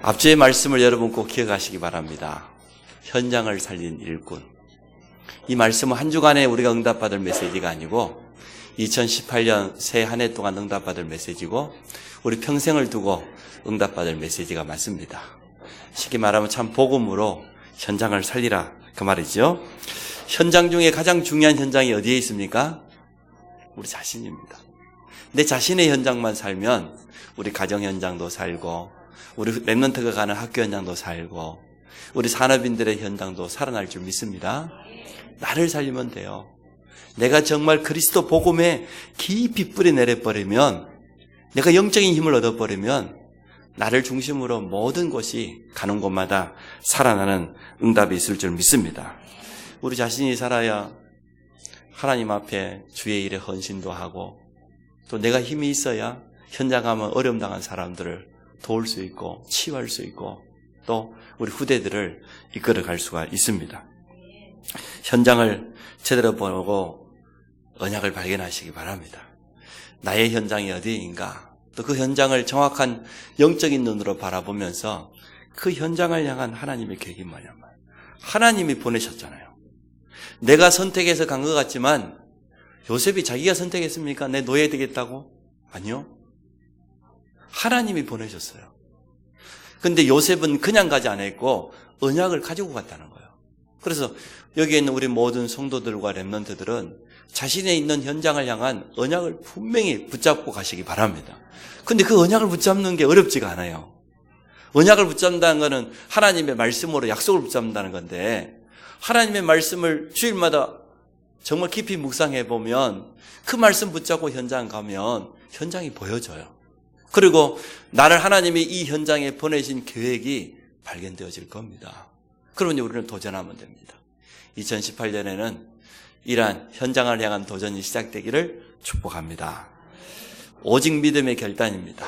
앞주의 말씀을 여러분 꼭 기억하시기 바랍니다. 현장을 살린 일꾼. 이 말씀은 한 주간에 우리가 응답받을 메시지가 아니고 2018년 새 한 해 동안 응답받을 메시지고 우리 평생을 두고 응답받을 메시지가 맞습니다. 쉽게 말하면 참 복음으로 현장을 살리라 그 말이죠. 현장 중에 가장 중요한 현장이 어디에 있습니까? 우리 자신입니다. 내 자신의 현장만 살면 우리 가정 현장도 살고 우리 랩런트가 가는 학교 현장도 살고 우리 산업인들의 현장도 살아날 줄 믿습니다. 나를 살리면 돼요. 내가 정말 그리스도 복음에 깊이 뿌리 내려버리면, 내가 영적인 힘을 얻어버리면 나를 중심으로 모든 것이 가는 곳마다 살아나는 응답이 있을 줄 믿습니다. 우리 자신이 살아야 하나님 앞에 주의 일에 헌신도 하고 또 내가 힘이 있어야 현장 가면 어려움 당한 사람들을 도울 수 있고 치유할 수 있고 또 우리 후대들을 이끌어갈 수가 있습니다. 현장을 제대로 보고 언약을 발견하시기 바랍니다. 나의 현장이 어디인가, 또 그 현장을 정확한 영적인 눈으로 바라보면서 그 현장을 향한 하나님의 계획이 뭐냐면 하나님이 보내셨잖아요. 내가 선택해서 간 것 같지만 요셉이 자기가 선택했습니까? 내 노예 되겠다고? 아니요. 하나님이 보내셨어요. 근데 요셉은 그냥 가지 않았고 언약을 가지고 갔다는 거예요. 그래서 여기에 있는 우리 모든 성도들과 렘넌트들은 자신의 있는 현장을 향한 언약을 분명히 붙잡고 가시기 바랍니다. 근데 그 언약을 붙잡는 게 어렵지가 않아요. 언약을 붙잡는다는 것은 하나님의 말씀으로 약속을 붙잡는다는 건데 하나님의 말씀을 주일마다 정말 깊이 묵상해 보면 그 말씀 붙잡고 현장 가면 현장이 보여져요. 그리고 나를 하나님이 이 현장에 보내신 계획이 발견되어질 겁니다. 그러면 우리는 도전하면 됩니다. 2018년에는 이러한 현장을 향한 도전이 시작되기를 축복합니다. 오직 믿음의 결단입니다.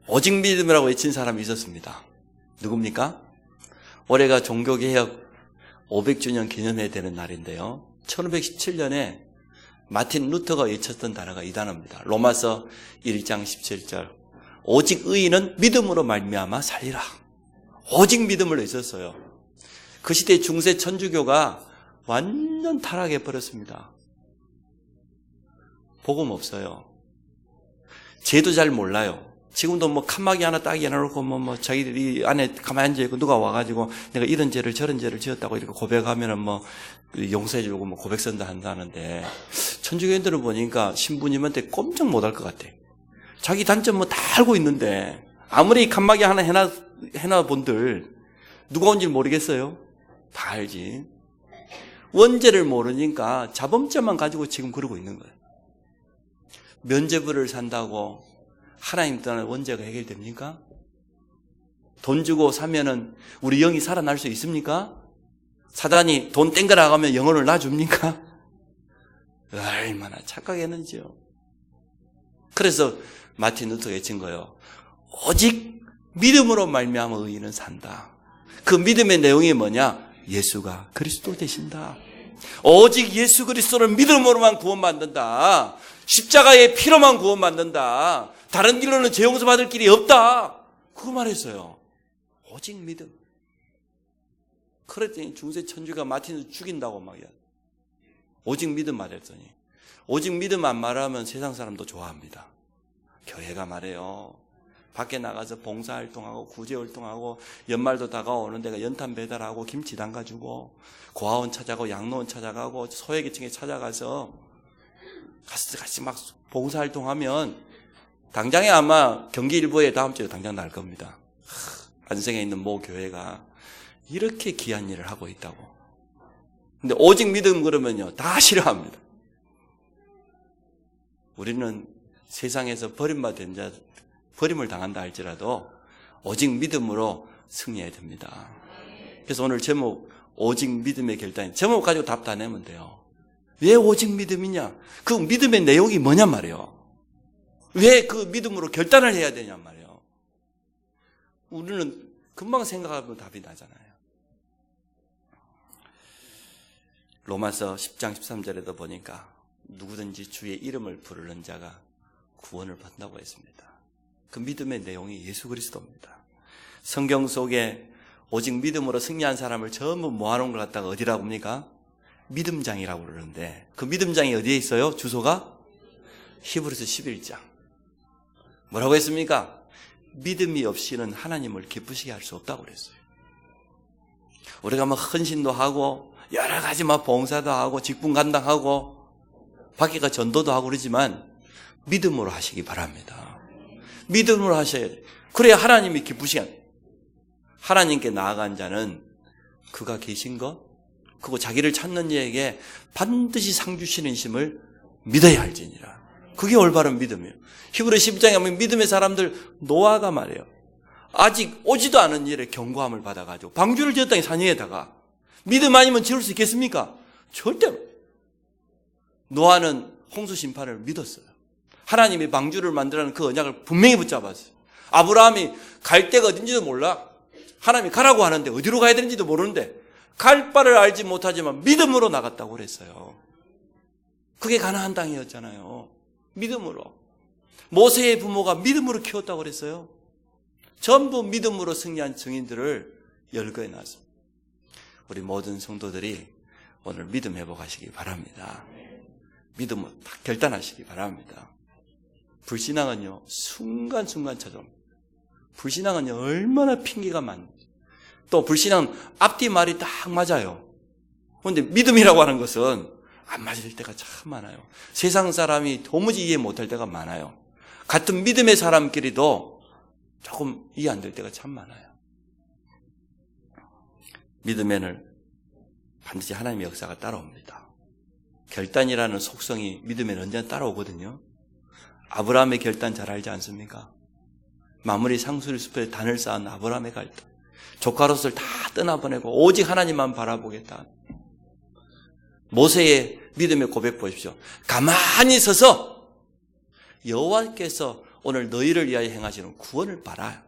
오직 믿음이라고 외친 사람이 있었습니다. 누굽니까? 올해가 종교개혁 500주년 기념해야 되는 날인데요. 1517년에 마틴 루터가 외쳤던 단어가 이 단어입니다. 로마서 1장 17절. 오직 의인은 믿음으로 말미암아 살리라. 오직 믿음을 외쳤어요. 그 시대 중세 천주교가 완전 타락해 버렸습니다. 복음 없어요. 죄도 잘 몰라요. 지금도 뭐 칸막이 하나 딱 해놓고 자기들이 안에 가만히 앉아있고 누가 와가지고 내가 이런 죄를 저런 죄를 지었다고 이렇게 고백하면은 용서해주고 고백선다 한다는데 천주교인들을 보니까 신부님한테 꼼짝 못할 것 같아. 자기 단점 다 알고 있는데 아무리 칸막이 하나 해놔 본들 누가 온지 모르겠어요? 다 알지. 원죄를 모르니까 자범죄만 가지고 지금 그러고 있는 거예요. 면죄부를 산다고 하나님 떠난 원죄가 해결됩니까? 돈 주고 사면은 우리 영이 살아날 수 있습니까? 사단이 돈 땡겨 나가면 영혼을 놔줍니까? 얼마나 착각했는지요. 그래서 마틴 루터가 외친 거예요. 오직 믿음으로 말미암아 의인은 산다. 그 믿음의 내용이 뭐냐? 예수가 그리스도 되신다. 오직 예수 그리스도를 믿음으로만 구원받는다. 십자가의 피로만 구원받는다. 다른 길로는 죄 용서받을 길이 없다. 그거 말했어요. 오직 믿음. 그랬더니 중세 천주가 마틴을 죽인다고 막 오직 믿음 말했더니 오직 믿음 안 말하면 세상 사람도 좋아합니다. 교회가 말해요. 밖에 나가서 봉사활동하고 구제활동하고 연말도 다가오는 데가 연탄 배달하고 김치 담가주고 고아원 찾아가고 양로원 찾아가고 소외계층에 찾아가서 같이 막 봉사활동하면 당장에 아마 경기일보에 다음 주에 당장 날 겁니다. 안성에 있는 모 교회가 이렇게 귀한 일을 하고 있다고. 근데 오직 믿음 그러면요 다 싫어합니다. 우리는 세상에서 버림받은 자, 버림을 당한다 할지라도 오직 믿음으로 승리해야 됩니다. 그래서 오늘 제목 오직 믿음의 결단. 제목 가지고 답 다 내면 돼요. 왜 오직 믿음이냐? 그 믿음의 내용이 뭐냔 말이에요. 왜 그 믿음으로 결단을 해야 되냔 말이에요. 우리는 금방 생각하면 답이 나잖아요. 로마서 10장 13절에도 보니까 누구든지 주의 이름을 부르는 자가 구원을 받는다고 했습니다. 그 믿음의 내용이 예수 그리스도입니다. 성경 속에 오직 믿음으로 승리한 사람을 전부 모아놓은 걸 갖다가 어디라고 합니까? 믿음장이라고 그러는데 그 믿음장이 어디에 있어요? 주소가 히브리서 11장. 뭐라고 했습니까? 믿음이 없이는 하나님을 기쁘시게 할 수 없다고 그랬어요. 우리가 막 헌신도 하고 여러 가지 막 봉사도 하고 직분 감당하고 밖에 전도도 하고 그러지만 믿음으로 하시기 바랍니다. 믿음으로 하셔야 돼요. 그래야 하나님이 기쁘시게 합니다. 하나님께 나아간 자는 그가 계신 것, 그리고 자기를 찾는 이에게 반드시 상 주시는 심을 믿어야 할지니라. 그게 올바른 믿음이에요. 히브리 12장에 보면 믿음의 사람들 노아가 말해요. 아직 오지도 않은 일에 경고함을 받아가지고 방주를 지었다니 산위에다가 믿음 아니면 지을 수 있겠습니까? 절대. 노아는 홍수 심판을 믿었어요. 하나님이 방주를 만들라는 그 언약을 분명히 붙잡았어요. 아브라함이 갈 데가 어딘지도 몰라. 하나님이 가라고 하는데 어디로 가야 되는지도 모르는데 갈 바를 알지 못하지만 믿음으로 나갔다고 그랬어요. 그게 가나안 땅이었잖아요. 믿음으로. 모세의 부모가 믿음으로 키웠다고 그랬어요. 전부 믿음으로 승리한 증인들을 열거해 놨습니다. 우리 모든 성도들이 오늘 믿음 회복하시기 바랍니다. 믿음으로 딱 결단하시기 바랍니다. 불신앙은요, 순간순간 찾아옵니다. 불신앙은요, 얼마나 핑계가 많은지. 또 불신앙은 앞뒤 말이 딱 맞아요. 그런데 믿음이라고 하는 것은 안 맞을 때가 참 많아요. 세상 사람이 도무지 이해 못할 때가 많아요. 같은 믿음의 사람끼리도 조금 이해 안 될 때가 참 많아요. 믿음에는 반드시 하나님의 역사가 따라옵니다. 결단이라는 속성이 믿음에는 언제나 따라오거든요. 아브라함의 결단 잘 알지 않습니까? 마무리 상수리 숲에 단을 쌓은 아브라함의 결단. 조카 롯을 다 떠나보내고 오직 하나님만 바라보겠다. 모세의 믿음의 고백 보십시오. 가만히 서서 여호와께서 오늘 너희를 위하여 행하시는 구원을 봐라.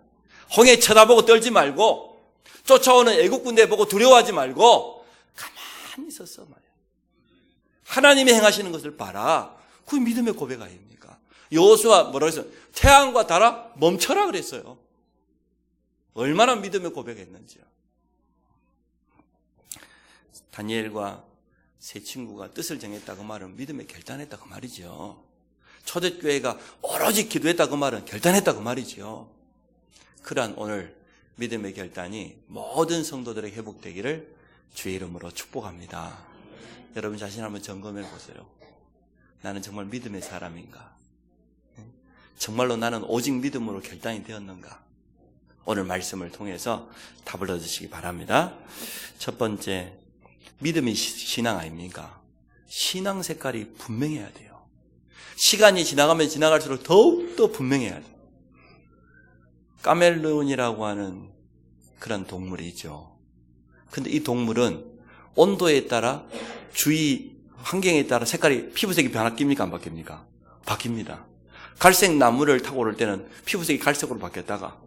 홍해 쳐다보고 떨지 말고 쫓아오는 애국 군대 보고 두려워하지 말고 가만히 서서 말이야. 하나님이 행하시는 것을 봐라. 그게 믿음의 고백 아닙니까? 여호수아 뭐라고 했어요? 태양과 달아 멈춰라 그랬어요. 얼마나 믿음의 고백했는지요. 다니엘과 세 친구가 뜻을 정했다 그 말은 믿음에 결단했다 그 말이죠. 초대교회가 오로지 기도했다 그 말은 결단했다 그 말이죠. 그러한 오늘 믿음의 결단이 모든 성도들에게 회복되기를 주의 이름으로 축복합니다. 여러분 자신 한번 점검해 보세요. 나는 정말 믿음의 사람인가? 정말로 나는 오직 믿음으로 결단이 되었는가? 오늘 말씀을 통해서 답을 얻으시기 바랍니다. 첫 번째, 믿음이 신앙 아닙니까? 신앙 색깔이 분명해야 돼요. 시간이 지나가면 지나갈수록 더욱더 분명해야 돼요. 카멜레온이라고 하는 그런 동물이 있죠. 근데 이 동물은 온도에 따라 주위 환경에 따라 색깔이 피부색이 바뀝니까? 안 바뀝니까? 바뀝니다. 갈색 나무를 타고 오를 때는 피부색이 갈색으로 바뀌었다가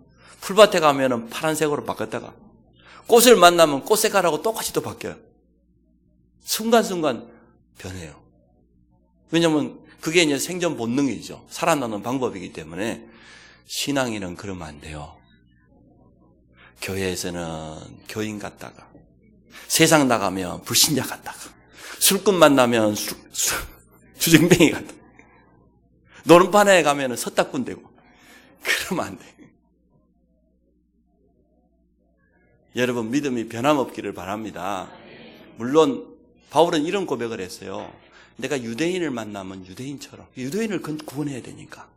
풀밭에 가면은 파란색으로 바뀌었다가 꽃을 만나면 꽃 색깔하고 똑같이 또 바뀌어요. 순간순간 변해요. 왜냐하면 그게 이제 생존 본능이죠. 살아나는 방법이기 때문에 신앙인은 그러면 안 돼요. 교회에서는 교인 같다가 세상 나가면 불신자 같다가 술꾼 만나면 주정뱅이 같다가 노름판에 가면 섰다꾼 되고 그러면 안 돼. 여러분 믿음이 변함없기를 바랍니다. 물론 바울은 이런 고백을 했어요. 내가 유대인을 만나면 유대인처럼 유대인을 구원해야 되니까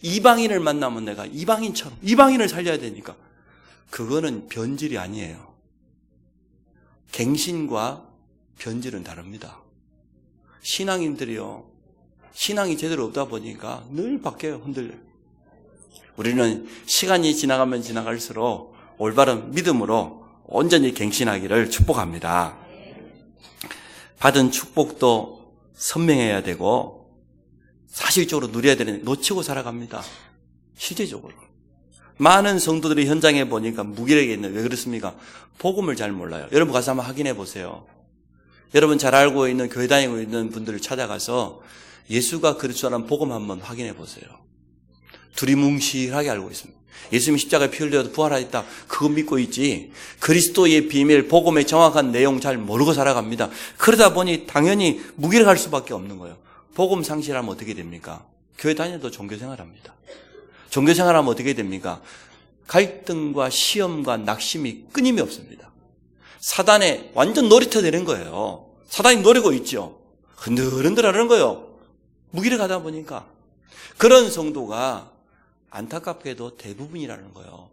이방인을 만나면 내가 이방인처럼 이방인을 살려야 되니까 그거는 변질이 아니에요. 갱신과 변질은 다릅니다. 신앙인들이요. 신앙이 제대로 없다 보니까 늘 바뀌어요. 흔들려요. 우리는 시간이 지나가면 지나갈수록 올바른 믿음으로 온전히 갱신하기를 축복합니다. 받은 축복도 선명해야 되고 사실적으로 누려야 되는데 놓치고 살아갑니다. 실제적으로. 많은 성도들이 현장에 보니까 무기력이 있는 왜 그렇습니까? 복음을 잘 몰라요. 여러분 가서 한번 확인해 보세요. 여러분 잘 알고 있는 교회 다니고 있는 분들을 찾아가서 예수가 그리스도라는 복음 한번 확인해 보세요. 두리뭉실하게 알고 있습니다. 예수님이 십자가에 피 흘려도 부활하였다. 그거 믿고 있지. 그리스도의 비밀, 복음의 정확한 내용 잘 모르고 살아갑니다. 그러다 보니 당연히 무기력할 수밖에 없는 거예요. 복음 상실하면 어떻게 됩니까? 교회 다녀도 종교생활합니다. 종교생활하면 어떻게 됩니까? 갈등과 시험과 낙심이 끊임이 없습니다. 사단에 완전 놀이터 되는 거예요. 사단이 노리고 있죠. 흔들흔들하는 거예요. 무기력하다 보니까. 그런 성도가 안타깝게도 대부분이라는 거예요.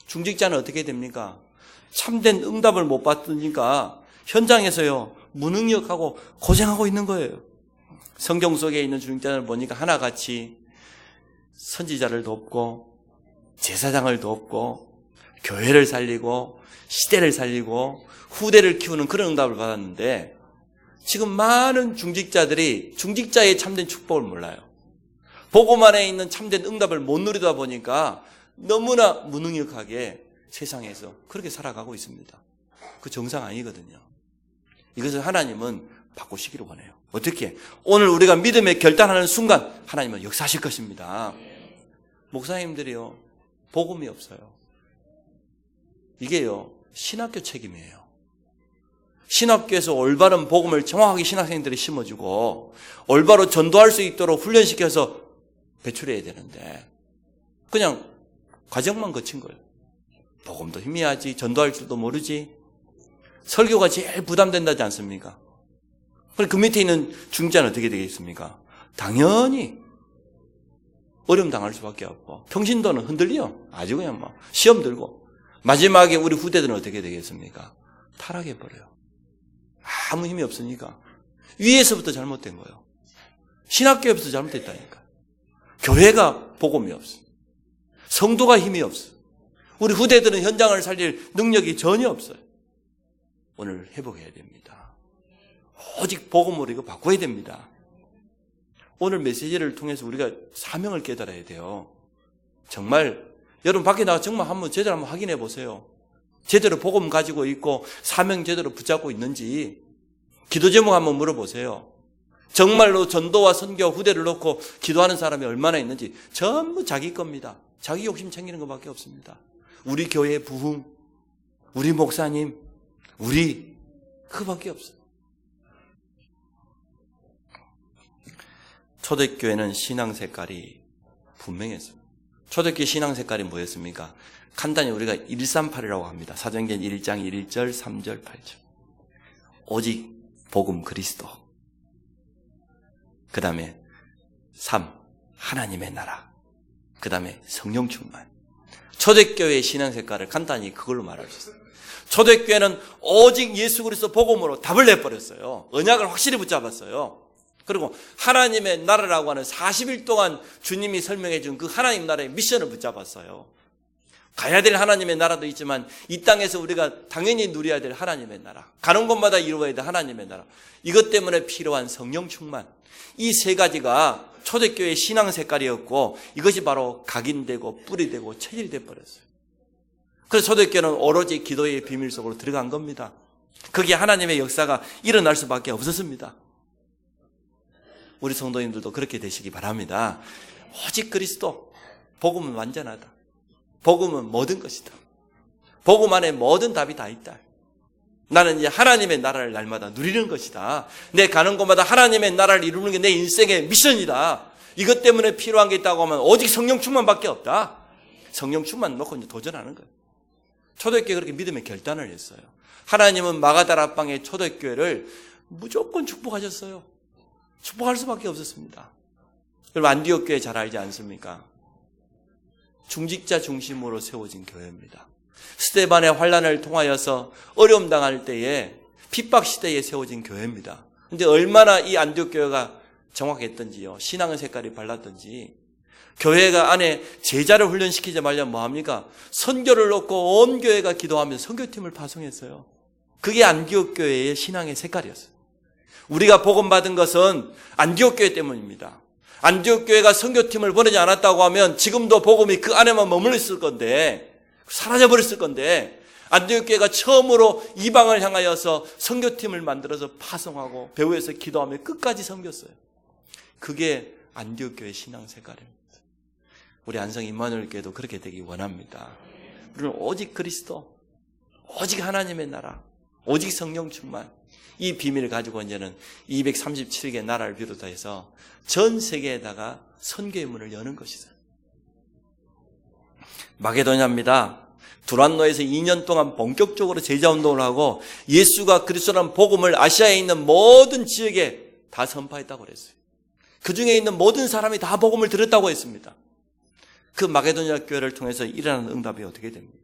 중직자는 어떻게 됩니까? 참된 응답을 못 받으니까 현장에서요 무능력하고 고생하고 있는 거예요. 성경 속에 있는 중직자를 보니까 하나같이 선지자를 돕고 제사장을 돕고 교회를 살리고 시대를 살리고 후대를 키우는 그런 응답을 받았는데 지금 많은 중직자들이 중직자의 참된 축복을 몰라요. 복음 안에 있는 참된 응답을 못 누리다 보니까 너무나 무능력하게 세상에서 그렇게 살아가고 있습니다. 그 정상 아니거든요. 이것을 하나님은 바꾸시기를 원해요. 어떻게? 오늘 우리가 믿음에 결단하는 순간 하나님은 역사하실 것입니다. 목사님들이요 복음이 없어요. 이게요 신학교 책임이에요. 신학교에서 올바른 복음을 정확하게 신학생들이 심어주고 올바로 전도할 수 있도록 훈련시켜서 배출해야 되는데 그냥 과정만 거친 거예요. 복음도 희미하지 전도할 줄도 모르지 설교가 제일 부담된다지 않습니까? 그럼 그 밑에 있는 중자는 어떻게 되겠습니까? 당연히 어려움 당할 수밖에 없고 평신도는 흔들려 아주 그냥 막 시험 들고 마지막에 우리 후대들은 어떻게 되겠습니까? 타락해버려요. 아무 힘이 없으니까 위에서부터 잘못된 거예요. 신학교에부터 잘못됐다니까. 교회가 복음이 없어. 성도가 힘이 없어. 우리 후대들은 현장을 살릴 능력이 전혀 없어요. 오늘 회복해야 됩니다. 오직 복음으로 이거 바꿔야 됩니다. 오늘 메시지를 통해서 우리가 사명을 깨달아야 돼요. 정말 여러분 밖에 나가 정말 제대로 한번 확인해 보세요. 제대로 복음 가지고 있고 사명 제대로 붙잡고 있는지 기도 제목 한번 물어보세요. 정말로 전도와 선교 후대를 놓고 기도하는 사람이 얼마나 있는지 전부 자기 겁니다. 자기 욕심 챙기는 것밖에 없습니다. 우리 교회 부흥, 우리 목사님, 우리 그밖에 없어요. 초대교회는 신앙 색깔이 분명했어요. 초대교회 신앙 색깔이 뭐였습니까? 간단히 우리가 138이라고 합니다. 사도행전 1장 1절, 3절, 8절. 오직 복음 그리스도. 그 다음에 3. 하나님의 나라. 그 다음에 성령 충만. 초대교회의 신앙 색깔을 간단히 그걸로 말할 수 있어요. 초대교회는 오직 예수 그리스도 복음으로 답을 내버렸어요. 언약을 확실히 붙잡았어요. 그리고 하나님의 나라라고 하는 40일 동안 주님이 설명해 준 그 하나님 나라의 미션을 붙잡았어요. 가야 될 하나님의 나라도 있지만 이 땅에서 우리가 당연히 누려야 될 하나님의 나라, 가는 곳마다 이루어야 될 하나님의 나라, 이것 때문에 필요한 성령 충만, 이 세 가지가 초대교회의 신앙 색깔이었고 이것이 바로 각인되고 뿌리되고 체질돼 버렸어요. 그래서 초대교회는 오로지 기도의 비밀 속으로 들어간 겁니다. 거기에 하나님의 역사가 일어날 수밖에 없었습니다. 우리 성도님들도 그렇게 되시기 바랍니다. 오직 그리스도, 복음은 완전하다. 복음은 모든 것이다. 복음 안에 모든 답이 다 있다. 나는 이제 하나님의 나라를 날마다 누리는 것이다. 내 가는 곳마다 하나님의 나라를 이루는 게 내 인생의 미션이다. 이것 때문에 필요한 게 있다고 하면 오직 성령 충만밖에 없다. 성령 충만 놓고 이제 도전하는 거예요. 초대교회 그렇게 믿음의 결단을 했어요. 하나님은 마가다라 방의 초대교회를 무조건 축복하셨어요. 축복할 수밖에 없었습니다. 여러분 안디옥 교회 잘 알지 않습니까? 중직자 중심으로 세워진 교회입니다. 스데반의 환난을 통하여서 어려움 당할 때에 핍박 시대에 세워진 교회입니다. 근데 얼마나 이 안디옥 교회가 정확했던지요. 신앙의 색깔이 발랐던지. 교회가 안에 제자를 훈련시키자 말려 뭐합니까? 선교를 놓고 온 교회가 기도하면서 선교팀을 파송했어요. 그게 안디옥 교회의 신앙의 색깔이었어요. 우리가 복음 받은 것은 안디옥 교회 때문입니다. 안디옥 교회가 선교팀을 보내지 않았다고 하면 지금도 복음이 그 안에만 머물러 있을 건데 사라져버렸을 건데 안디옥 교회가 처음으로 이방을 향하여서 선교팀을 만들어서 파송하고 배후에서 기도하며 끝까지 섬겼어요. 그게 안디옥 교회 신앙 색깔입니다. 우리 안성 임마누엘교회도 그렇게 되기 원합니다. 우리는 오직 그리스도, 오직 하나님의 나라, 오직 성령 충만, 이 비밀을 가지고 이제는 237개 나라를 비롯해서 전 세계에다가 선교의 문을 여는 것이다. 마게도냐입니다. 두란노에서 2년 동안 본격적으로 제자운동을 하고 예수가 그리스도라는 복음을 아시아에 있는 모든 지역에 다 선포했다고 그랬어요. 그 중에 있는 모든 사람이 다 복음을 들었다고 했습니다. 그 마게도냐 교회를 통해서 일어나는 응답이 어떻게 됩니까?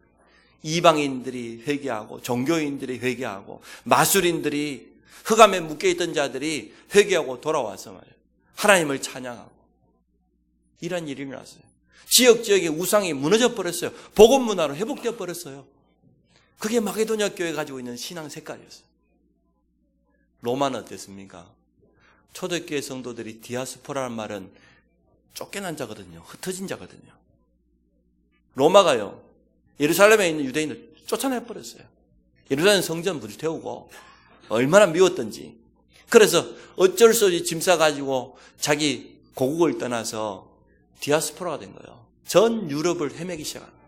이방인들이 회개하고 종교인들이 회개하고 마술인들이 흑암에 묶여있던 자들이 회개하고 돌아와서 말이에요. 하나님을 찬양하고 이런 일이 일어났어요. 지역의 우상이 무너져 버렸어요. 복음 문화로 회복되어 버렸어요. 그게 마게도냐 교회가 가지고 있는 신앙 색깔이었어요. 로마는 어땠습니까? 초대교회 성도들이 디아스포라는 말은 쫓겨난 자거든요. 흩어진 자거든요. 로마가요, 예루살렘에 있는 유대인을 쫓아내버렸어요. 예루살렘 성전 불태우고 얼마나 미웠던지. 그래서 어쩔 수 없이 짐 싸가지고 자기 고국을 떠나서 디아스포라가 된 거예요. 전 유럽을 헤매기 시작한 거예요.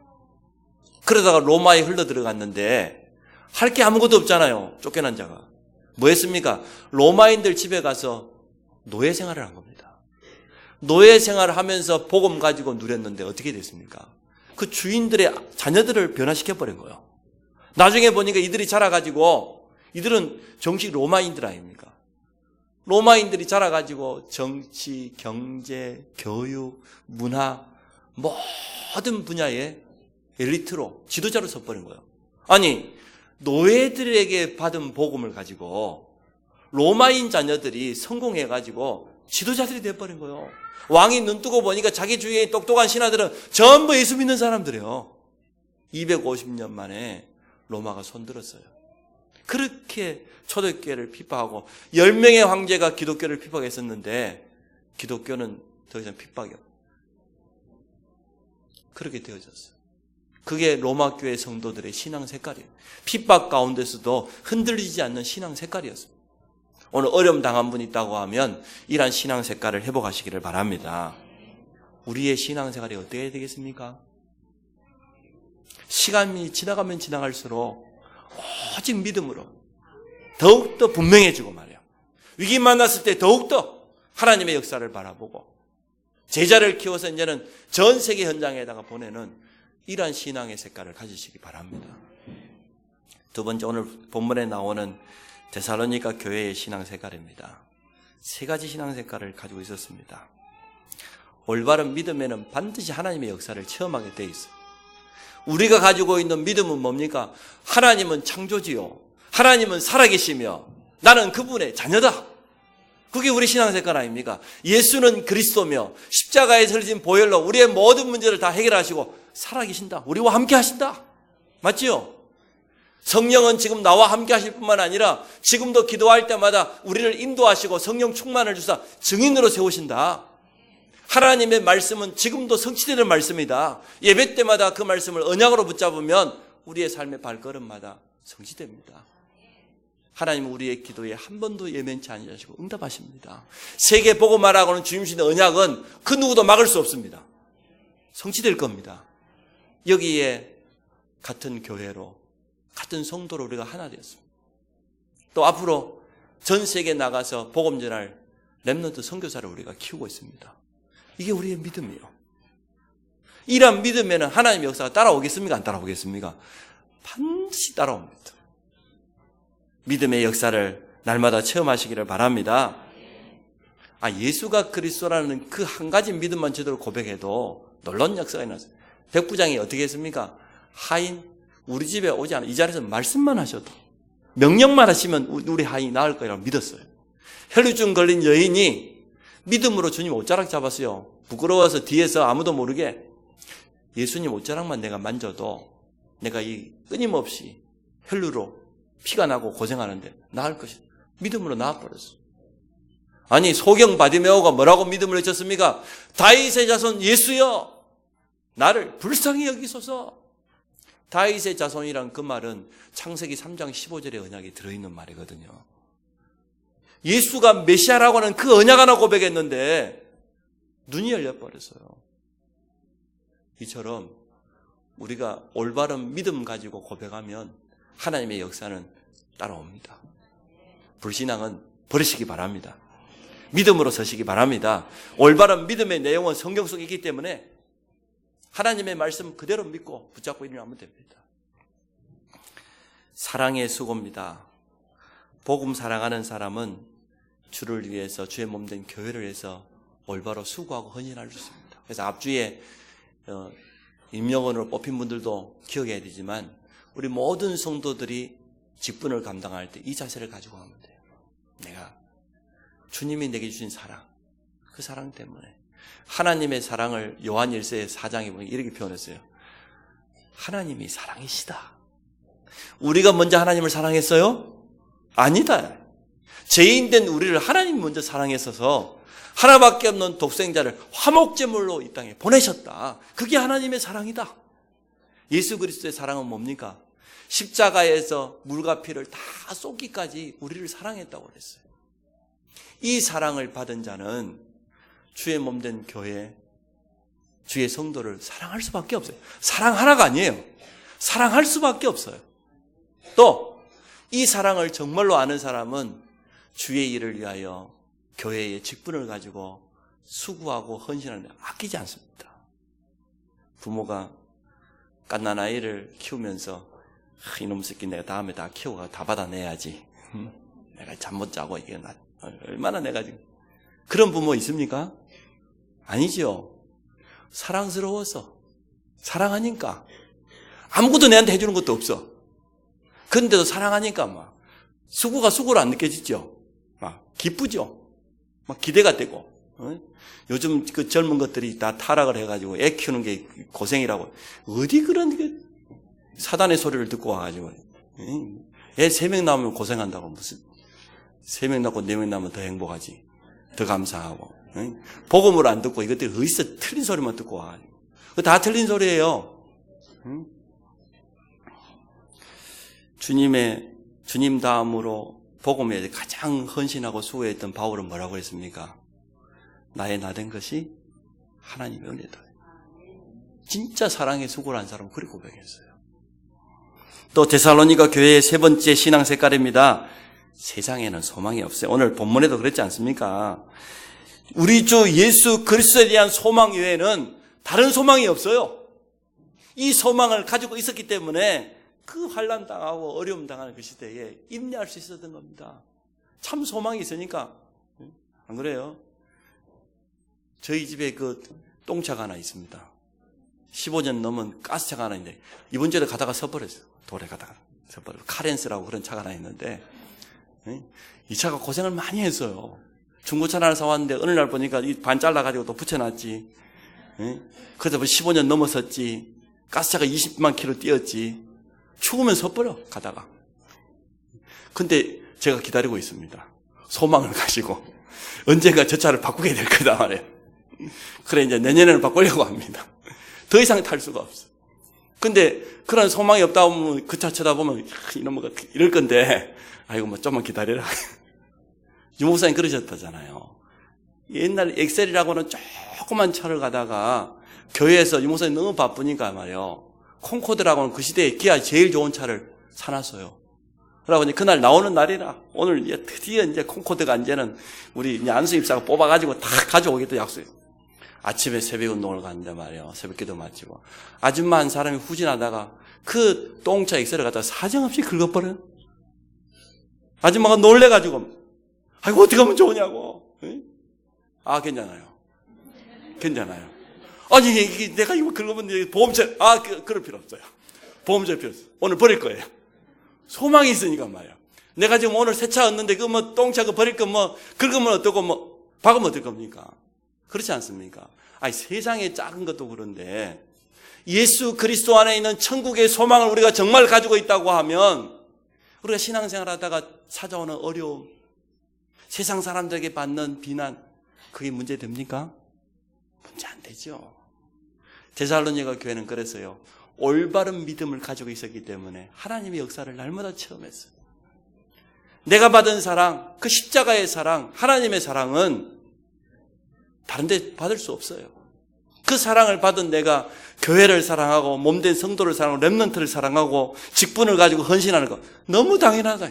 그러다가 로마에 흘러 들어갔는데 할 게 아무것도 없잖아요. 쫓겨난 자가. 뭐 했습니까? 로마인들 집에 가서 노예 생활을 한 겁니다. 노예 생활을 하면서 복음 가지고 누렸는데 어떻게 됐습니까? 그 주인들의 자녀들을 변화시켜버린 거예요. 나중에 보니까 이들이 자라가지고, 이들은 정식 로마인들 아닙니까? 로마인들이 자라가지고 정치, 경제, 교육, 문화, 모든 분야의 엘리트로, 지도자로 서버린 거예요. 아니, 노예들에게 받은 복음을 가지고 로마인 자녀들이 성공해가지고 지도자들이 돼버린 거예요. 왕이 눈 뜨고 보니까 자기 주위에 똑똑한 신하들은 전부 예수 믿는 사람들이에요. 250년 만에 로마가 손들었어요. 그렇게 초대교회를 핍박하고 10명의 황제가 기독교를 핍박했었는데 기독교는 더 이상 핍박이 없어요. 그렇게 되어졌어요. 그게 로마 교회 성도들의 신앙 색깔이에요. 핍박 가운데서도 흔들리지 않는 신앙 색깔이었습니다. 오늘 어려움 당한 분이 있다고 하면 이러한 신앙 색깔을 회복하시기를 바랍니다. 우리의 신앙 생활이 어떻게 해야 되겠습니까? 시간이 지나가면 지나갈수록 오직 믿음으로 더욱더 분명해지고 말이에요. 위기 만났을 때 더욱더 하나님의 역사를 바라보고 제자를 키워서 이제는 전 세계 현장에다가 보내는 이러한 신앙의 색깔을 가지시기 바랍니다. 두 번째, 오늘 본문에 나오는 데살로니가 교회의 신앙 색깔입니다. 세 가지 신앙 색깔을 가지고 있었습니다. 올바른 믿음에는 반드시 하나님의 역사를 체험하게 돼 있어요. 우리가 가지고 있는 믿음은 뭡니까? 하나님은 창조지요. 하나님은 살아계시며 나는 그분의 자녀다. 그게 우리 신앙 색깔 아닙니까? 예수는 그리스도며 십자가에 설진 보혈로 우리의 모든 문제를 다 해결하시고 살아계신다. 우리와 함께 하신다. 맞지요? 성령은 지금 나와 함께 하실 뿐만 아니라 지금도 기도할 때마다 우리를 인도하시고 성령 충만을 주사 증인으로 세우신다. 하나님의 말씀은 지금도 성취되는 말씀이다. 예배 때마다 그 말씀을 언약으로 붙잡으면 우리의 삶의 발걸음마다 성취됩니다. 하나님은 우리의 기도에 한 번도 예면치 아니하시고 응답하십니다. 세계 보고 말하고는 주님 주신 언약은 그 누구도 막을 수 없습니다. 성취될 겁니다. 여기에 같은 교회로, 같은 성도로 우리가 하나 되었습니다. 또 앞으로 전 세계에 나가서 복음 전할 렘넌트 선교사를 우리가 키우고 있습니다. 이게 우리의 믿음이에요. 이런 믿음에는 하나님의 역사가 따라오겠습니까? 안 따라오겠습니까? 반드시 따라옵니다. 믿음의 역사를 날마다 체험하시기를 바랍니다. 예수가 그리스도라는 그 한 가지 믿음만 제대로 고백해도 놀라운 역사가 일어났어요. 백부장이 어떻게 했습니까? 하인, 우리 집에 오지 않아. 이 자리에서 말씀만 하셔도, 명령만 하시면 우리 하인이 나을 거라고 믿었어요. 혈루증 걸린 여인이 믿음으로 주님 옷자락 잡았어요. 부끄러워서 뒤에서 아무도 모르게 예수님 옷자락만 내가 만져도 내가 이 끊임없이 혈루로 피가 나고 고생하는데 나을 것이다. 믿음으로 나아버렸어. 아니, 소경 바디메오가 뭐라고 믿음을 외쳤습니까? 다윗의 자손 예수여, 나를 불쌍히 여기소서. 다윗의 자손이란 그 말은 창세기 3장 15절의 언약이 들어있는 말이거든요. 예수가 메시아라고 하는 그 언약 하나 고백했는데 눈이 열려버렸어요. 이처럼 우리가 올바른 믿음 가지고 고백하면 하나님의 역사는 따라옵니다. 불신앙은 버리시기 바랍니다. 믿음으로 서시기 바랍니다. 올바른 믿음의 내용은 성경 속에 있기 때문에 하나님의 말씀 그대로 믿고 붙잡고 일어나면 됩니다. 사랑의 수고입니다. 복음 사랑하는 사람은 주를 위해서 주의 몸된 교회를 위해서 올바로 수고하고 헌신할 수 있습니다. 그래서 앞주에 임명원으로 뽑힌 분들도 기억해야 되지만 우리 모든 성도들이 직분을 감당할 때 이 자세를 가지고 가면 돼요. 내가 주님이 내게 주신 사랑, 그 사랑 때문에 하나님의 사랑을 요한 1서 4장에 보면 이렇게 표현했어요. 하나님이 사랑이시다. 우리가 먼저 하나님을 사랑했어요? 아니다. 죄인된 우리를 하나님이 먼저 사랑했어서 하나밖에 없는 독생자를 화목제물로 이 땅에 보내셨다. 그게 하나님의 사랑이다. 예수 그리스도의 사랑은 뭡니까? 십자가에서 물과 피를 다 쏟기까지 우리를 사랑했다고 그랬어요. 이 사랑을 받은 자는 주의 몸된 교회, 주의 성도를 사랑할 수밖에 없어요. 사랑하라가 아니에요. 사랑할 수밖에 없어요. 또 이 사랑을 정말로 아는 사람은 주의 일을 위하여 교회의 직분을 가지고 수고하고 헌신하는 데 아끼지 않습니다. 부모가 갓난 아이를 키우면서 이놈 새끼 내가 다음에 다 키우고 다 받아내야지. 내가 잠 못 자고 이게 얼마나 내가 지금 그런 부모 있습니까? 아니죠. 사랑스러워서 사랑하니까 아무것도 내한테 해주는 것도 없어. 그런데도 사랑하니까 막 수고가 수고로 안 느껴지죠. 막 기쁘죠. 막 기대가 되고. 요즘 그 젊은 것들이 다 타락을 해가지고 애 키우는 게 고생이라고. 어디 그런 게 사단의 소리를 듣고 와가지고 애 3명 낳으면 고생한다고. 무슨 3명 낳고 4명 낳으면 더 행복하지. 더 감사하고. 복음을 안 듣고 이것들이 어디서 틀린 소리만 듣고 와가지고. 그거 다 틀린 소리예요. 주님 다음으로 복음에 가장 헌신하고 수고했던 바울은 뭐라고 했습니까? 나의 나된 것이 하나님의 은혜다. 진짜 사랑에 수고를 한 사람은 그렇게 고백했어요. 또 데살로니가 교회의 세 번째 신앙 색깔입니다. 세상에는 소망이 없어요. 오늘 본문에도 그랬지 않습니까? 우리 주 예수 그리스도에 대한 소망 외에는 다른 소망이 없어요. 이 소망을 가지고 있었기 때문에 그 환난 당하고 어려움 당하는 그 시대에 인내할 수 있었던 겁니다. 참 소망이 있으니까. 안 그래요? 저희 집에 그 똥차가 하나 있습니다. 15년 넘은 가스차가 하나 있는데 이번 주에 가다가 서버렸어요. 돌에 가다가 서버렸어요. 카렌스라고 그런 차가 하나 있는데 이 차가 고생을 많이 했어요. 중고차 하나 사왔는데 어느 날 보니까 이 반 잘라가지고 또 붙여놨지. 그래서 15년 넘었었지. 가스차가 20만 킬로 뛰었지. 죽으면 서버려 가다가. 근데 제가 기다리고 있습니다. 소망을 가지고 언젠가 저 차를 바꾸게 될 거다 말이에요. 그래 이제 내년에는 바꾸려고 합니다. 더 이상 탈 수가 없어. 근데 그런 소망이 없다 보면 그 차 쳐다보면 이놈의 이럴 건데 아이고 뭐 좀만 기다려라. 유 목사님 그러셨다잖아요. 옛날 엑셀이라고는 조그만 차를 가다가 교회에서 유 목사님 너무 바쁘니까 말이에요. 콩코드라고는 그 시대에 기아 제일 좋은 차를 사놨어요. 그러고 그날 나오는 날이라 오늘 드디어 이제 콩코드가 이제는 우리 안수 입사가 뽑아가지고 다 가져오겠다 약속해요. 아침에 새벽 운동을 갔는데 말이에요. 새벽 기도 마치고 아줌마 한 사람이 후진하다가 그 똥차 엑셀을 갖다가 사정없이 긁어버려요. 아줌마가 놀래가지고 아이고 어떻게 하면 좋으냐고. 아 괜찮아요. 괜찮아요. 아니 내가 이거 긁으면 보험처 그럴 필요 없어요. 보험처 필요 없어요. 오늘 버릴 거예요. 소망이 있으니까 말이야. 내가 지금 오늘 새 차 얻는데 그 뭐 똥차 그 버릴 거 뭐 긁으면 어떻고 뭐 박으면 어떨 겁니까? 그렇지 않습니까? 아니 세상의 작은 것도 그런데 예수 그리스도 안에 있는 천국의 소망을 우리가 정말 가지고 있다고 하면 우리가 신앙생활 하다가 찾아오는 어려움, 세상 사람들에게 받는 비난 그게 문제 됩니까? 문제 안 되죠. 데살로니가 교회는 그랬어요. 올바른 믿음을 가지고 있었기 때문에 하나님의 역사를 날마다 체험했어요. 내가 받은 사랑, 그 십자가의 사랑, 하나님의 사랑은 다른 데 받을 수 없어요. 그 사랑을 받은 내가 교회를 사랑하고 몸된 성도를 사랑하고 렘넌트를 사랑하고 직분을 가지고 헌신하는 거 너무 당연하다.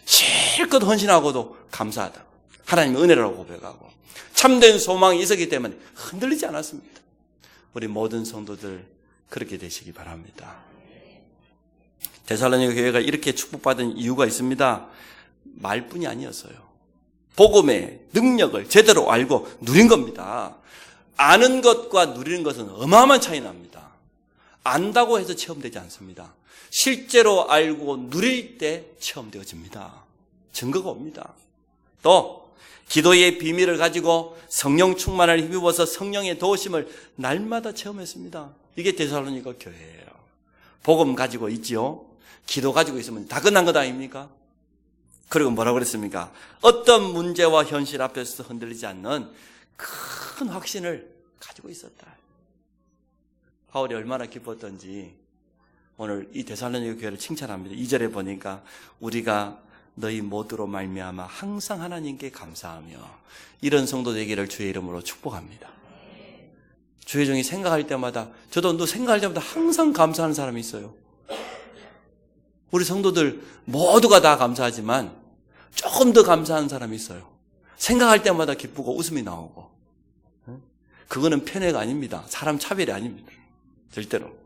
실컷 헌신하고도 감사하다. 하나님의 은혜라고 고백하고 참된 소망이 있었기 때문에 흔들리지 않았습니다. 우리 모든 성도들 그렇게 되시기 바랍니다. 데살로니가 교회가 이렇게 축복받은 이유가 있습니다. 말뿐이 아니었어요. 복음의 능력을 제대로 알고 누린 겁니다. 아는 것과 누리는 것은 어마어마한 차이 납니다. 안다고 해서 체험되지 않습니다. 실제로 알고 누릴 때 체험되어집니다. 증거가 옵니다. 또 기도의 비밀을 가지고 성령 충만을 힘입어서 성령의 도우심을 날마다 체험했습니다. 이게 데살로니가 교회예요. 복음 가지고 있지요. 기도 가지고 있으면 다 끝난 것 아닙니까? 그리고 뭐라고 그랬습니까? 어떤 문제와 현실 앞에서 흔들리지 않는 큰 확신을 가지고 있었다. 바울이 얼마나 기뻤던지 오늘 이 데살로니가 교회를 칭찬합니다. 2절에 보니까 우리가 너희 모두로 말미암아 항상 하나님께 감사하며 이런 성도 되기를 주의 이름으로 축복합니다. 주의 종이 생각할 때마다 저도 너 생각할 때마다 항상 감사하는 사람이 있어요. 우리 성도들 모두가 다 감사하지만 조금 더 감사하는 사람이 있어요. 생각할 때마다 기쁘고 웃음이 나오고. 그거는 편애가 아닙니다. 사람 차별이 아닙니다. 절대로.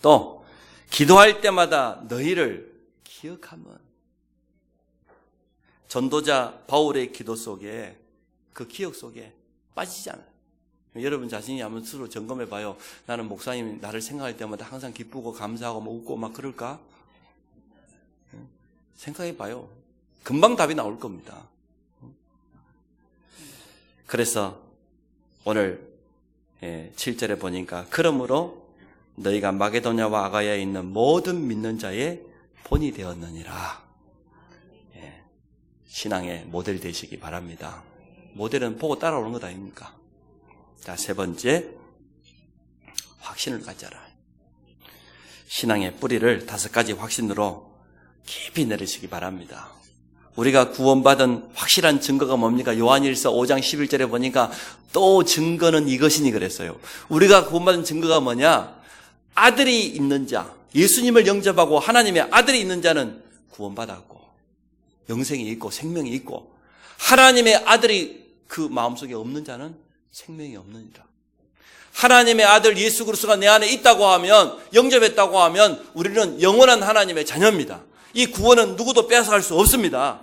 또 기도할 때마다 너희를 기억하면 전도자 바울의 기도 속에 그 기억 속에 빠지지 않아요. 여러분 자신이 한번 스스로 점검해 봐요. 나는 목사님이 나를 생각할 때마다 항상 기쁘고 감사하고 뭐 웃고 막 그럴까? 생각해 봐요. 금방 답이 나올 겁니다. 그래서 오늘 7절에 보니까 그러므로 너희가 마게도냐와 아가야에 있는 모든 믿는 자의 본이 되었느니라. 신앙의 모델 되시기 바랍니다. 모델은 보고 따라오는 것 아닙니까? 자, 세 번째, 확신을 가져라. 신앙의 뿌리를 5가지 확신으로 깊이 내리시기 바랍니다. 우리가 구원받은 확실한 증거가 뭡니까? 요한일서 5장 11절에 보니까 또 증거는 이것이니 그랬어요. 우리가 구원받은 증거가 뭐냐? 아들이 있는 자, 예수님을 영접하고 하나님의 아들이 있는 자는 구원받았고 영생이 있고 생명이 있고 하나님의 아들이 그 마음속에 없는 자는 생명이 없느니라. 하나님의 아들 예수 그리스도가 내 안에 있다고 하면, 영접했다고 하면 우리는 영원한 하나님의 자녀입니다. 이 구원은 누구도 빼앗아갈 수 없습니다.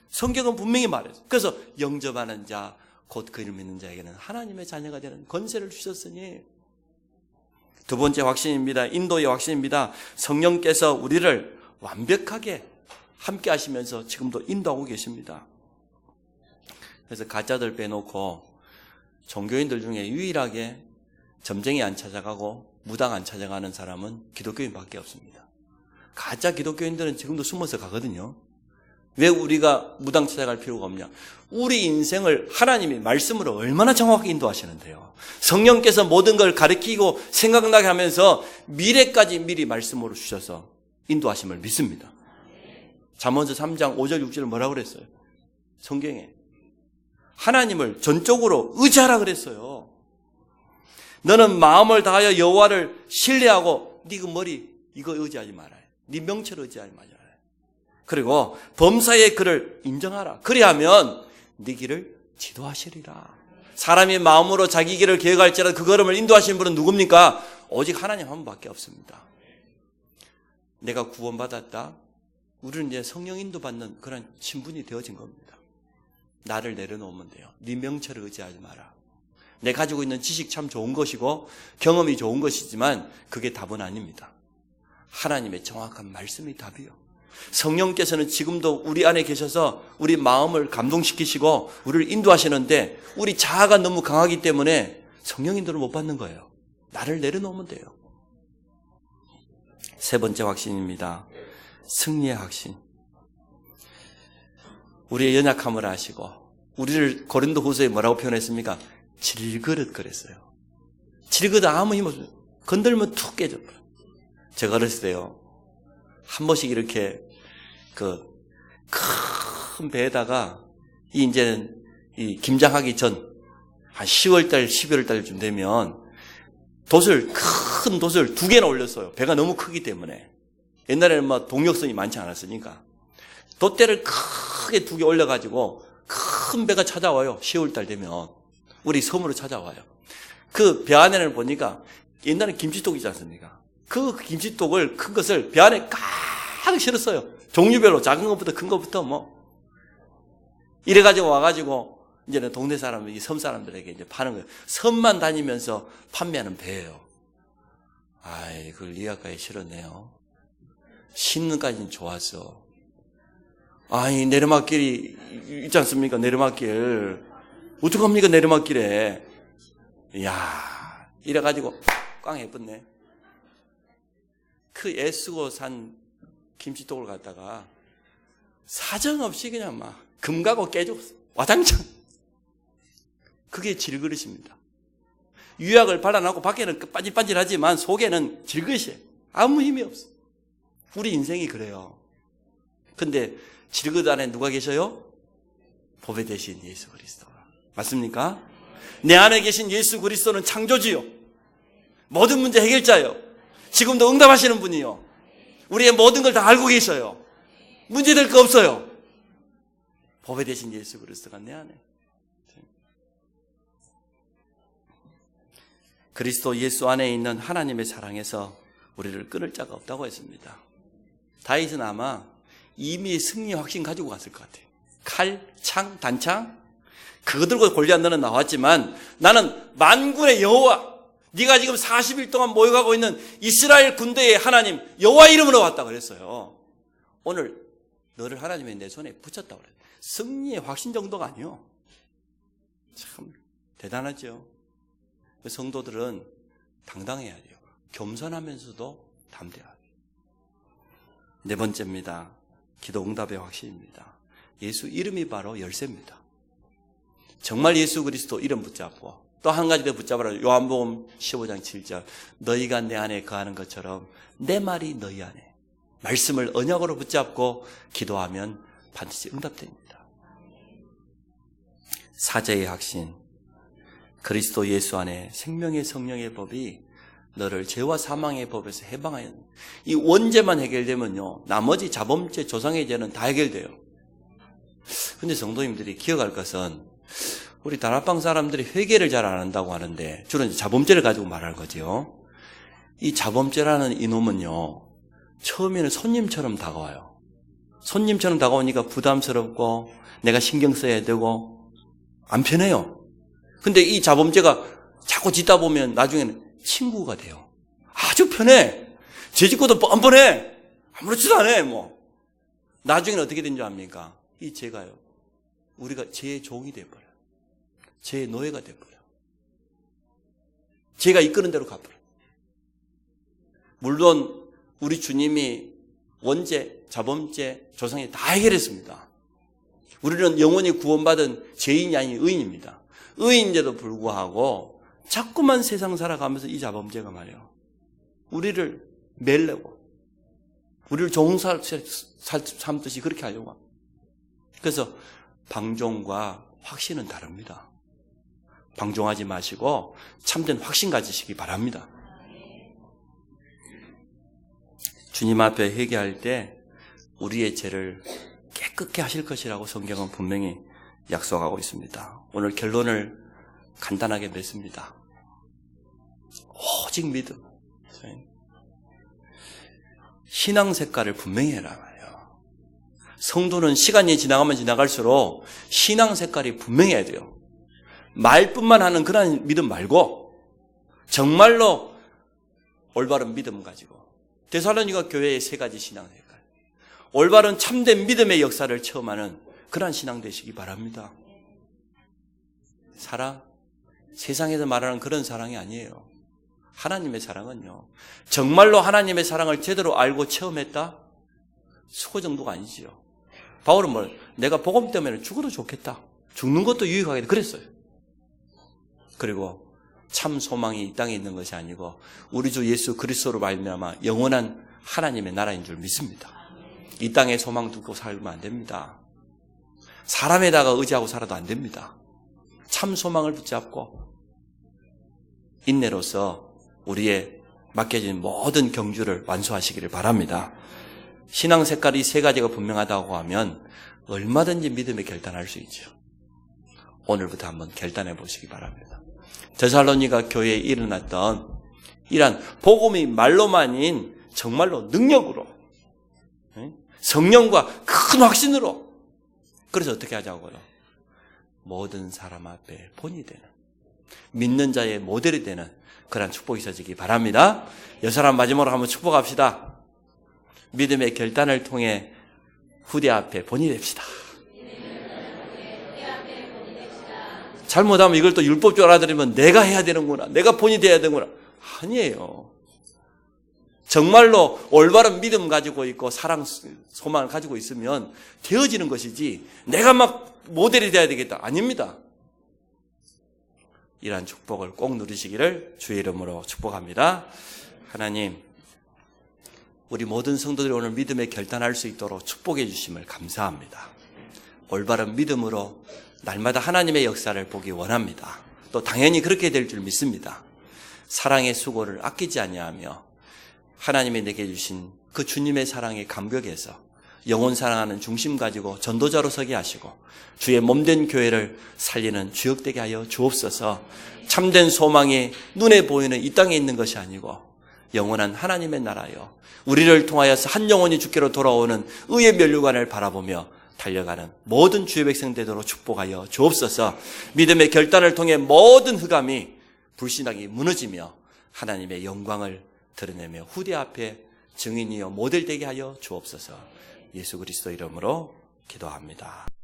성경은 분명히 말해요. 그래서 영접하는 자, 곧 그를 믿는 자에게는 하나님의 자녀가 되는 권세를 주셨으니. 두 번째 확신입니다. 인도의 확신입니다. 성령께서 우리를 완벽하게 함께 하시면서 지금도 인도하고 계십니다. 그래서 가짜들 빼놓고 종교인들 중에 유일하게 점쟁이 안 찾아가고 무당 안 찾아가는 사람은 기독교인밖에 없습니다. 가짜 기독교인들은 지금도 숨어서 가거든요. 왜 우리가 무당 찾아갈 필요가 없냐? 우리 인생을 하나님이 말씀으로 얼마나 정확하게 인도하시는데요. 성령께서 모든 걸 가르치고 생각나게 하면서 미래까지 미리 말씀으로 주셔서 인도하심을 믿습니다. 잠언서 3장 5절 6절 뭐라고 그랬어요? 성경에 하나님을 전적으로 의지하라 그랬어요. 너는 마음을 다하여 여호와를 신뢰하고 네 그 머리 이거 의지하지 말아요. 네 명체를 의지하지 말아요. 그리고 범사의 그를 인정하라. 그리하면 네 길을 지도하시리라. 사람이 마음으로 자기 길을 계획할지라도 그 걸음을 인도하시는 분은 누굽니까? 오직 하나님 한 분밖에 없습니다. 내가 구원받았다. 우리는 이제 성령 인도받는 그런 신분이 되어진 겁니다. 나를 내려놓으면 돼요. 네 명체를 의지하지 마라. 내 가지고 있는 지식 참 좋은 것이고 경험이 좋은 것이지만 그게 답은 아닙니다. 하나님의 정확한 말씀이 답이요. 성령께서는 지금도 우리 안에 계셔서 우리 마음을 감동시키시고 우리를 인도하시는데 우리 자아가 너무 강하기 때문에 성령 인도를 못 받는 거예요. 나를 내려놓으면 돼요. 세 번째 확신입니다. 승리의 확신. 우리의 연약함을 아시고 우리를 고린도후서에 뭐라고 표현했습니까? 질그릇 그랬어요. 질그릇 아무 힘 없어요. 건들면 툭 깨져버려요. 제가 어렸을 때요. 한 번씩 이렇게 그 큰 배에다가 이제는 이 김장하기 전 한 10월달, 11월달쯤 되면 큰 돛을 2개나 올렸어요. 배가 너무 크기 때문에. 옛날에는 뭐 동력선이 많지 않았으니까. 돛대를 크게 2개 올려가지고 큰 배가 찾아와요. 10월달 되면. 우리 섬으로 찾아와요. 그 배 안에는 보니까 옛날에 김치독 있지 않습니까? 그 김치독을 큰 것을 배 안에 가득 실었어요. 종류별로 작은 것부터 큰 것부터 뭐. 이래가지고 와가지고 이제는 동네 사람, 이 섬 사람들에게 이제 파는 거예요. 섬만 다니면서 판매하는 배예요. 아이, 그걸 리아까지 실었네요. 신는까지는 좋았어. 아이, 내리막길이 있지 않습니까? 내리막길. 어떡합니까? 내리막길에. 이야, 이래가지고 꽝 예뻤네. 그 애쓰고 산 김치독을 갖다가 사정없이 그냥 막 금가고 깨지고 와장창. 그게 질그릇입니다. 유약을 발라놓고 밖에는 반질반질하지만 속에는 질그릇이에요. 아무 힘이 없어. 우리 인생이 그래요. 근데 질그릇 안에 누가 계셔요? 보배 되신 예수 그리스도가. 맞습니까? 내 안에 계신 예수 그리스도는 창조주요. 모든 문제 해결자요. 지금도 응답하시는 분이요. 우리의 모든 걸 다 알고 계셔요. 문제될 거 없어요. 보배 되신 예수 그리스도가 내 안에. 그리스도 예수 안에 있는 하나님의 사랑에서 우리를 끊을 자가 없다고 했습니다. 다윗은 아마 이미 승리 확신 가지고 갔을 것 같아요. 칼, 창, 단창 그거 들고 골리앗 너는 나왔지만 나는 만군의 여호와, 네가 지금 40일 동안 모여가고 있는 이스라엘 군대의 하나님 여호와 이름으로 왔다 그랬어요. 오늘 너를 하나님의 내 손에 붙였다고 그래요. 승리의 확신 정도가 아니요. 참 대단하죠. 성도들은 당당해야 돼요. 겸손하면서도 담대해야 돼요. 4번째입니다. 기도 응답의 확신입니다. 예수 이름이 바로 열쇠입니다. 정말 예수 그리스도 이름 붙잡고 또 한 가지 더 붙잡아라. 요한복음 15장 7절 너희가 내 안에 거하는 것처럼 내 말이 너희 안에. 말씀을 언약으로 붙잡고 기도하면 반드시 응답됩니다. 사제의 확신. 그리스도 예수 안에 생명의 성령의 법이 너를 죄와 사망의 법에서 해방하여 이 원죄만 해결되면요 나머지 자범죄, 조상의 죄는 다 해결돼요. 근데 성도님들이 기억할 것은 우리 다락방 사람들이 회개를 잘 안 한다고 하는데 주로 이제 자범죄를 가지고 말하는 거죠. 이 자범죄라는 이놈은요 처음에는 손님처럼 다가와요. 손님처럼 다가오니까 부담스럽고 내가 신경 써야 되고 안 편해요. 근데 이 자범죄가 자꾸 짓다 보면 나중에는 친구가 돼요. 아주 편해. 죄 짓고도 뻔뻔해. 아무렇지도 않아. 뭐 나중에는 어떻게 된 줄 압니까? 이 죄가요. 우리가 죄의 종이 돼버려요. 죄의 노예가 돼버려요. 죄가 이끄는 대로 가버려요. 물론 우리 주님이 원죄, 자범죄, 조상에 다 해결했습니다. 우리는 영원히 구원받은 죄인이 아닌 의인입니다. 의인인데도 불구하고 자꾸만 세상 살아가면서 이 자범죄가 말이에요. 우리를 멜려고 우리를 좋은 삶듯이 그렇게 하려고 합니다. 그래서 방종과 확신은 다릅니다. 방종하지 마시고 참된 확신 가지시기 바랍니다. 주님 앞에 회개할 때 우리의 죄를 깨끗게 하실 것이라고 성경은 분명히 약속하고 있습니다. 오늘 결론을 간단하게 맺습니다. 오직 믿음. 신앙 색깔을 분명히 해라 말이에요. 성도는 시간이 지나가면 지나갈수록 신앙 색깔이 분명해야 돼요. 말뿐만 하는 그런 믿음 말고 정말로 올바른 믿음 가지고 데살로니가 교회의 3가지 신앙 색깔, 올바른 참된 믿음의 역사를 체험하는 그러한 신앙 되시기 바랍니다. 사랑, 세상에서 말하는 그런 사랑이 아니에요. 하나님의 사랑은요, 정말로 하나님의 사랑을 제대로 알고 체험했다? 수고 정도가 아니지요. 바울은 뭘, 내가 복음 때문에 죽어도 좋겠다, 죽는 것도 유익하겠다 그랬어요. 그리고 참 소망이 이 땅에 있는 것이 아니고 우리 주 예수 그리스도로 말미암아 영원한 하나님의 나라인 줄 믿습니다. 이 땅에 소망 두고 살면 안 됩니다. 사람에다가 의지하고 살아도 안 됩니다. 참 소망을 붙잡고 인내로서 우리의 맡겨진 모든 경주를 완수하시기를 바랍니다. 신앙 색깔이 세 가지가 분명하다고 하면 얼마든지 믿음에 결단할 수 있죠. 오늘부터 한번 결단해 보시기 바랍니다. 데살로니가 교회에 일어났던 이러한 복음이 말로만인 정말로 능력으로, 성령과 큰 확신으로, 그래서 어떻게 하자고요? 모든 사람 앞에 본이 되는, 믿는 자의 모델이 되는 그러한 축복이 있어지기 바랍니다. 여사람 마지막으로 한번 축복합시다. 믿음의 결단을 통해 후대 앞에 본이 됩시다. 잘못하면 이걸 또 율법적으로 알아들으면 내가 해야 되는구나, 내가 본이 돼야 되는구나. 아니에요. 정말로 올바른 믿음 가지고 있고 사랑, 소망을 가지고 있으면 되어지는 것이지 내가 막 모델이 돼야 되겠다. 아닙니다. 이러한 축복을 꼭 누리시기를 주의 이름으로 축복합니다. 하나님, 우리 모든 성도들이 오늘 믿음에 결단할 수 있도록 축복해 주심을 감사합니다. 올바른 믿음으로 날마다 하나님의 역사를 보기 원합니다. 또 당연히 그렇게 될 줄 믿습니다. 사랑의 수고를 아끼지 아니하며 하나님이 내게 주신 그 주님의 사랑의 감격에서 영혼 사랑하는 중심 가지고 전도자로 서게 하시고 주의 몸된 교회를 살리는 주역되게 하여 주옵소서. 참된 소망이 눈에 보이는 이 땅에 있는 것이 아니고 영원한 하나님의 나라요, 우리를 통하여서 한 영혼이 주께로 돌아오는 의의 면류관을 바라보며 달려가는 모든 주의 백성 되도록 축복하여 주옵소서. 믿음의 결단을 통해 모든 흑암이 불신앙이 무너지며 하나님의 영광을 드러내며 후대 앞에 증인이요 모델되게 하여 주옵소서. 예수 그리스도 이름으로 기도합니다.